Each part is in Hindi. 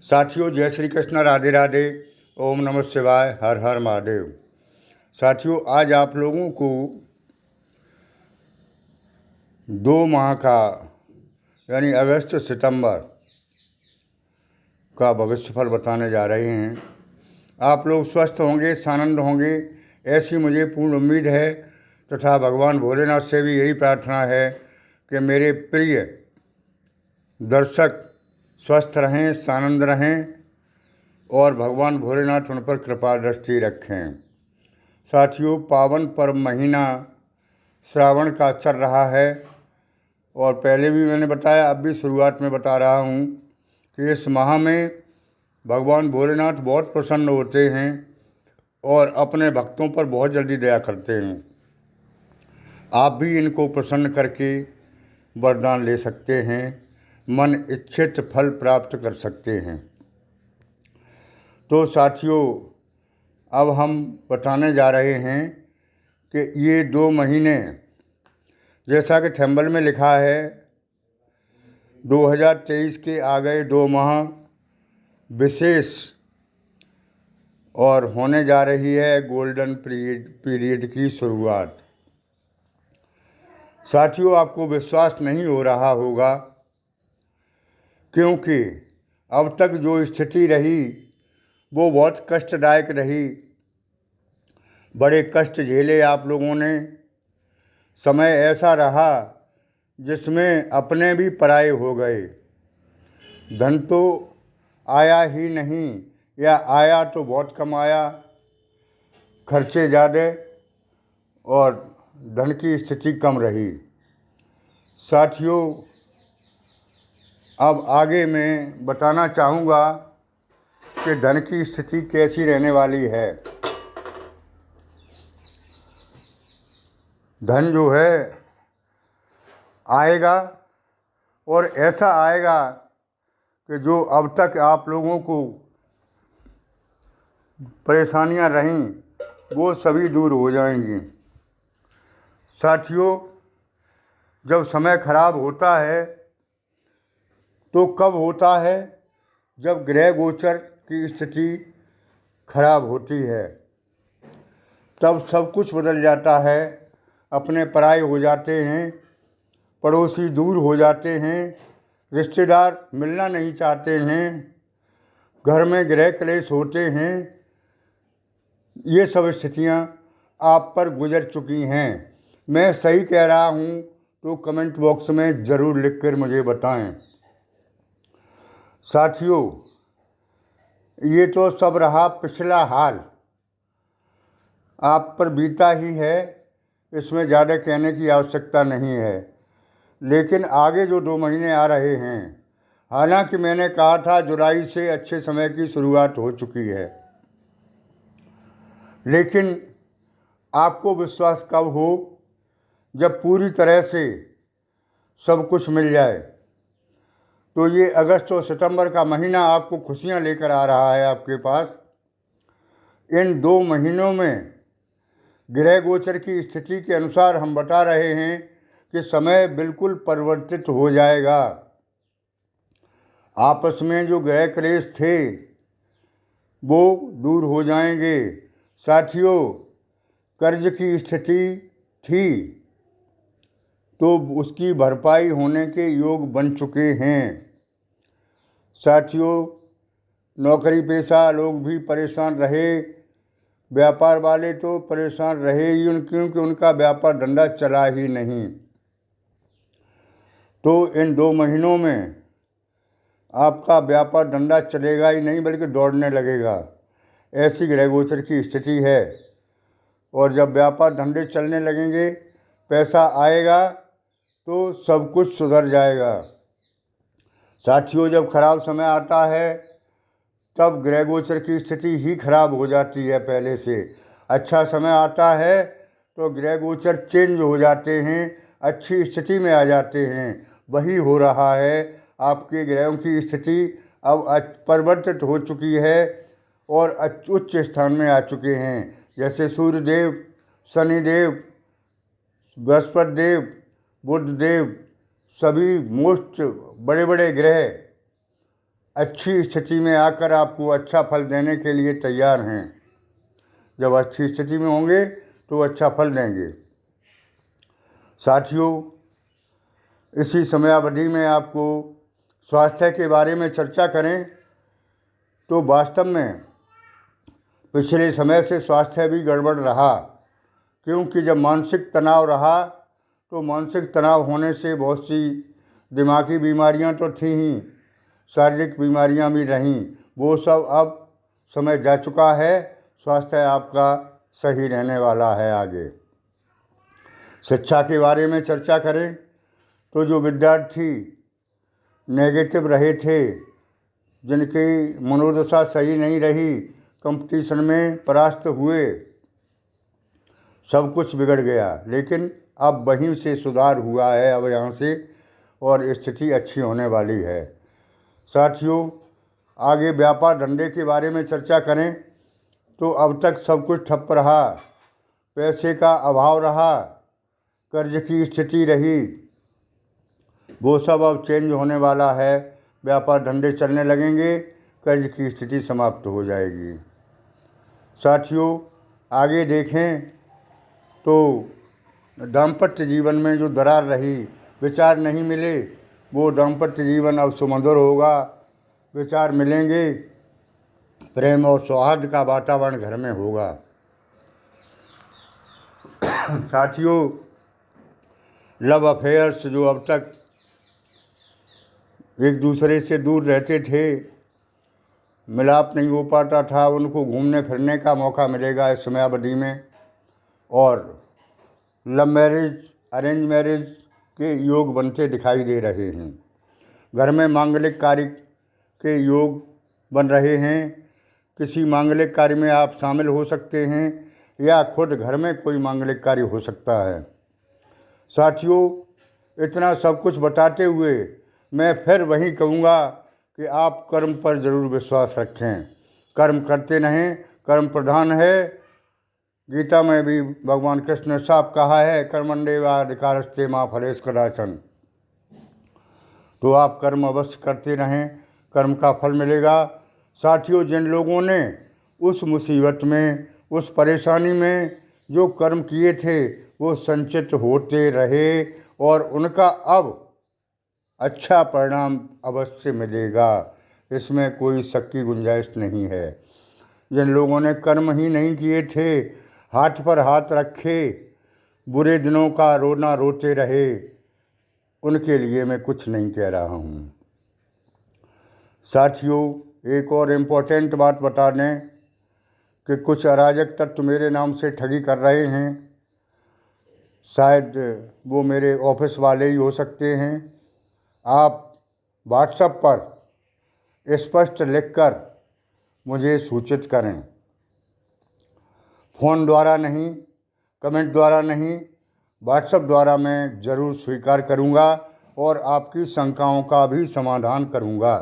साथियों, जय श्री कृष्ण, राधे राधे, ओम नमः शिवाय, हर हर महादेव। साथियों, आज आप लोगों को 2 माह का यानी अगस्त सितंबर का भविष्यफल बताने जा रहे हैं। आप लोग स्वस्थ होंगे, सानंद होंगे, ऐसी मुझे पूर्ण उम्मीद है तथा भगवान भोलेनाथ से भी यही प्रार्थना है कि मेरे प्रिय दर्शक स्वस्थ रहें, सानंद रहें और भगवान भोलेनाथ उन पर कृपा दृष्टि रखें। साथियों, पावन पर्व महीना श्रावण का चल रहा है और पहले भी मैंने बताया, अब भी शुरुआत में बता रहा हूँ कि इस माह में भगवान भोलेनाथ बहुत प्रसन्न होते हैं और अपने भक्तों पर बहुत जल्दी दया करते हैं। आप भी इनको प्रसन्न करके वरदान ले सकते हैं, मन इच्छित फल प्राप्त कर सकते हैं। तो साथियों, अब हम बताने जा रहे हैं कि ये 2 महीने, जैसा कि थंबनेल में लिखा है, 2023 के आ गए 2 माह विशेष और होने जा रही है गोल्डन पीरियड की शुरुआत। साथियों, आपको विश्वास नहीं हो रहा होगा क्योंकि अब तक जो स्थिति रही वो बहुत कष्टदायक रही। बड़े कष्ट झेले आप लोगों ने। समय ऐसा रहा जिसमें अपने भी पराये हो गए। धन तो आया ही नहीं, या आया तो बहुत कम आया, खर्चे ज़्यादा और धन की स्थिति कम रही। साथियों, अब आगे मैं बताना चाहूँगा कि धन की स्थिति कैसी रहने वाली है। धन जो है आएगा और ऐसा आएगा कि जो अब तक आप लोगों को परेशानियां रहीं वो सभी दूर हो जाएंगी। साथियों, जब समय खराब होता है तो कब होता है? जब ग्रह गोचर की स्थिति खराब होती है, तब सब कुछ बदल जाता है। अपने पराये हो जाते हैं, पड़ोसी दूर हो जाते हैं, रिश्तेदार मिलना नहीं चाहते हैं, घर में गृह क्लेश होते हैं। ये सब स्थितियाँ आप पर गुजर चुकी हैं। मैं सही कह रहा हूँ तो कमेंट बॉक्स में ज़रूर लिखकर मुझे बताएं। साथियों, ये तो सब रहा पिछला हाल, आप पर बीता ही है, इसमें ज़्यादा कहने की आवश्यकता नहीं है। लेकिन आगे जो 2 महीने आ रहे हैं, हालांकि मैंने कहा था जुलाई से अच्छे समय की शुरुआत हो चुकी है, लेकिन आपको विश्वास कब हो? जब पूरी तरह से सब कुछ मिल जाए। तो ये अगस्त और सितंबर का महीना आपको खुशियां लेकर आ रहा है आपके पास। इन 2 महीनों में ग्रह गोचर की स्थिति के अनुसार हम बता रहे हैं कि समय बिल्कुल परिवर्तित हो जाएगा। आपस में जो ग्रह क्लेश थे वो दूर हो जाएंगे। साथियों, कर्ज की स्थिति थी तो उसकी भरपाई होने के योग बन चुके हैं। साथियों, नौकरी पेशा लोग भी परेशान रहे, व्यापार वाले तो परेशान रहे ही क्योंकि उनका व्यापार धंधा चला ही नहीं। तो इन 2 महीनों में आपका व्यापार धंधा चलेगा ही नहीं बल्कि दौड़ने लगेगा। ऐसी ग्रह गोचर की स्थिति है। और जब व्यापार धंधे चलने लगेंगे, पैसा आएगा तो सब कुछ सुधर जाएगा। साथियों, जब खराब समय आता है तब ग्रह गोचर की स्थिति ही खराब हो जाती है पहले से। अच्छा समय आता है तो ग्रह गोचर चेंज हो जाते हैं, अच्छी स्थिति में आ जाते हैं। वही हो रहा है। आपके ग्रहों की स्थिति अब परिवर्तित हो चुकी है और उच्च स्थान में आ चुके हैं। जैसे सूर्यदेव, शनिदेव, बृहस्पति देव, बुध देव, सभी मोस्ट बड़े बड़े ग्रह अच्छी स्थिति में आकर आपको अच्छा फल देने के लिए तैयार हैं। जब अच्छी स्थिति में होंगे तो अच्छा फल देंगे। साथियों, इसी समयावधि में आपको स्वास्थ्य के बारे में चर्चा करें तो वास्तव में पिछले समय से स्वास्थ्य भी गड़बड़ रहा, क्योंकि जब मानसिक तनाव रहा तो मानसिक तनाव होने से बहुत सी दिमागी बीमारियां तो थी ही, शारीरिक बीमारियां भी रहीं। वो सब अब समय जा चुका है। स्वास्थ्य आपका सही रहने वाला है। आगे शिक्षा के बारे में चर्चा करें तो जो विद्यार्थी नेगेटिव रहे थे, जिनकी मनोदशा सही नहीं रही, कंपटीशन में परास्त हुए, सब कुछ बिगड़ गया। लेकिन अब वहीं से सुधार हुआ है, अब यहाँ से और स्थिति अच्छी होने वाली है। साथियों, आगे व्यापार धंधे के बारे में चर्चा करें तो अब तक सब कुछ ठप रहा, पैसे का अभाव रहा, कर्ज की स्थिति रही, वो सब अब चेंज होने वाला है। व्यापार धंधे चलने लगेंगे, कर्ज की स्थिति समाप्त हो जाएगी। साथियों, आगे देखें तो दाम्पत्य जीवन में जो दरार रही, विचार नहीं मिले, वो दाम्पत्य जीवन अब सुमधुर होगा। विचार मिलेंगे, प्रेम और सौहार्द का वातावरण घर में होगा। साथियों, लव अफेयर्स जो अब तक एक दूसरे से दूर रहते थे, मिलाप नहीं हो पाता था, उनको घूमने फिरने का मौका मिलेगा इस समयावधि में। और लव मैरिज, अरेंज मैरिज के योग बनते दिखाई दे रहे हैं। घर में मांगलिक कार्य के योग बन रहे हैं। किसी मांगलिक कार्य में आप शामिल हो सकते हैं या खुद घर में कोई मांगलिक कार्य हो सकता है। साथियों, इतना सब कुछ बताते हुए मैं फिर वही कहूँगा कि आप कर्म पर ज़रूर विश्वास रखें। कर्म करते रहें, कर्म प्रधान है। गीता में भी भगवान कृष्ण ने साफ कहा है, कर्मण्येवाधिकारस्ते मा फलेषु कदाचन। तो आप कर्म अवश्य करते रहें, कर्म का फल मिलेगा। साथियों, जिन लोगों ने उस मुसीबत में, उस परेशानी में जो कर्म किए थे, वो संचित होते रहे और उनका अब अच्छा परिणाम अवश्य मिलेगा। इसमें कोई शक की गुंजाइश नहीं है। जिन लोगों ने कर्म ही नहीं किए थे, हाथ पर हाथ रखे, बुरे दिनों का रोना रोते रहे, उनके लिए मैं कुछ नहीं कह रहा हूँ। साथियों, एक और इम्पोर्टेंट बात बता दें कि कुछ अराजक तत्व मेरे नाम से ठगी कर रहे हैं। शायद वो मेरे ऑफिस वाले ही हो सकते हैं। आप व्हाट्सएप पर स्पष्ट लिखकर मुझे सूचित करें। फ़ोन द्वारा नहीं, कमेंट द्वारा नहीं, व्हाट्सएप द्वारा मैं ज़रूर स्वीकार करूँगा और आपकी शंकाओं का भी समाधान करूँगा।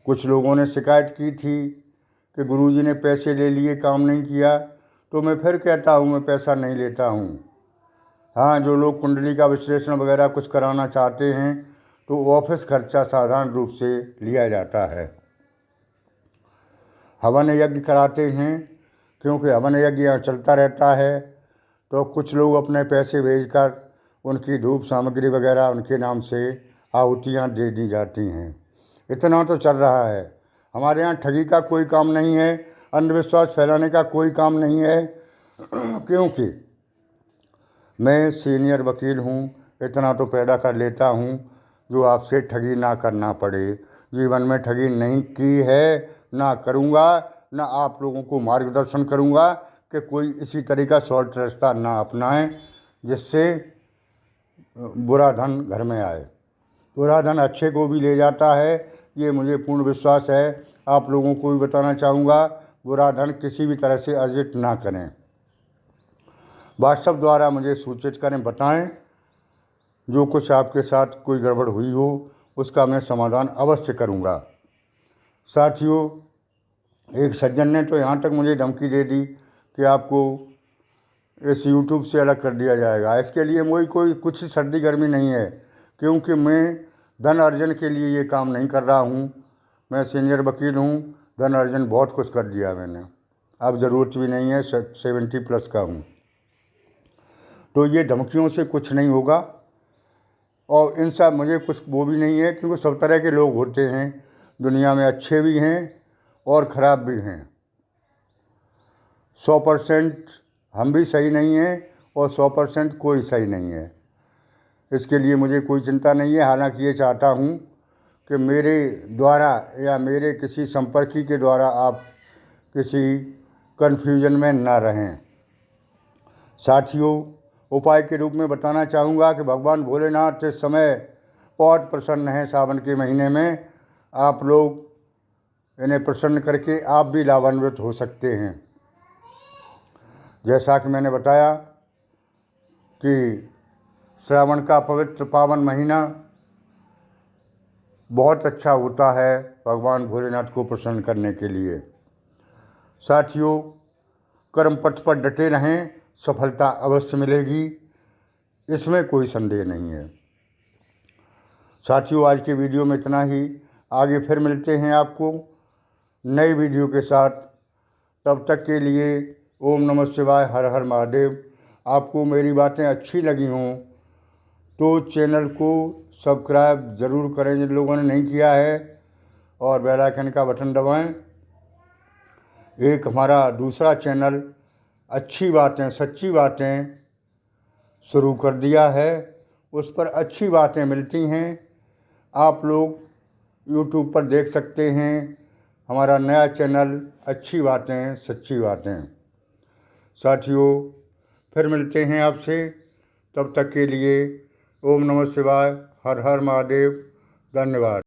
कुछ लोगों ने शिकायत की थी कि गुरुजी ने पैसे ले लिए, काम नहीं किया। तो मैं फिर कहता हूँ, मैं पैसा नहीं लेता हूँ। हाँ, जो लोग कुंडली का विश्लेषण वगैरह कुछ कराना चाहते हैं तो ऑफिस खर्चा साधारण रूप से लिया जाता है। हवन यज्ञ कराते हैं, क्योंकि हवन यज्ञ यहाँ चलता रहता है। तो कुछ लोग अपने पैसे भेजकर उनकी धूप सामग्री वगैरह उनके नाम से आहुतियाँ दे दी जाती हैं। इतना तो चल रहा है। हमारे यहाँ ठगी का कोई काम नहीं है, अंधविश्वास फैलाने का कोई काम नहीं है, क्योंकि मैं सीनियर वकील हूँ। इतना तो पैदा कर लेता हूँ जो आपसे ठगी ना करना पड़े। जीवन में ठगी नहीं की है, ना करूँगा, ना आप लोगों को मार्गदर्शन करूँगा कि कोई इसी तरह का शॉर्ट रास्ता ना अपनाएं जिससे बुरा धन घर में आए। बुरा धन अच्छे को भी ले जाता है, ये मुझे पूर्ण विश्वास है। आप लोगों को भी बताना चाहूँगा, बुरा धन किसी भी तरह से अर्जित ना करें। व्हाट्सएप द्वारा मुझे सूचित करें, बताएं जो कुछ आपके साथ कोई गड़बड़ हुई हो उसका मैं समाधान अवश्य करूँगा। साथियों, एक सज्जन ने तो यहाँ तक मुझे धमकी दे दी कि आपको इस यूट्यूब से अलग कर दिया जाएगा। इसके लिए मुझे कोई कुछ सर्दी गर्मी नहीं है, क्योंकि मैं धन अर्जन के लिए ये काम नहीं कर रहा हूँ। मैं सीनियर वकील हूँ, धन अर्जन बहुत कुछ कर दिया मैंने, अब ज़रूरत भी नहीं है, 70+ का हूँ। तो ये धमकियों से कुछ नहीं होगा, और इन सब मुझे कुछ वो भी नहीं है, क्योंकि सब तरह के लोग होते हैं दुनिया में, अच्छे भी हैं और ख़राब भी हैं। 100% हम भी सही नहीं हैं और 100% कोई सही नहीं है। इसके लिए मुझे कोई चिंता नहीं है। हालांकि ये चाहता हूँ कि मेरे द्वारा या मेरे किसी संपर्की के द्वारा आप किसी कन्फ्यूजन में ना रहें। साथियों, उपाय के रूप में बताना चाहूँगा कि भगवान भोलेनाथ इस समय बहुत प्रसन्न हैं। सावन के महीने में आप लोग इन्हें प्रसन्न करके आप भी लाभान्वित हो सकते हैं। जैसा कि मैंने बताया कि श्रावण का पवित्र पावन महीना बहुत अच्छा होता है भगवान भोलेनाथ को प्रसन्न करने के लिए। साथियों, कर्म पथ पर डटे रहें, सफलता अवश्य मिलेगी, इसमें कोई संदेह नहीं है। साथियों, आज के वीडियो में इतना ही। आगे फिर मिलते हैं आपको नई वीडियो के साथ। तब तक के लिए ओम नमः शिवाय, हर हर महादेव। आपको मेरी बातें अच्छी लगी हों तो चैनल को सब्सक्राइब ज़रूर करें जिन लोगों ने नहीं किया है, और बेल आइकन का बटन दबाएं। एक हमारा दूसरा चैनल अच्छी बातें सच्ची बातें शुरू कर दिया है, उस पर अच्छी बातें मिलती हैं। आप लोग YouTube पर देख सकते हैं हमारा नया चैनल अच्छी बातें सच्ची बातें। साथियों, फिर मिलते हैं आपसे, तब तक के लिए ओम नमः शिवाय, हर हर महादेव। धन्यवाद।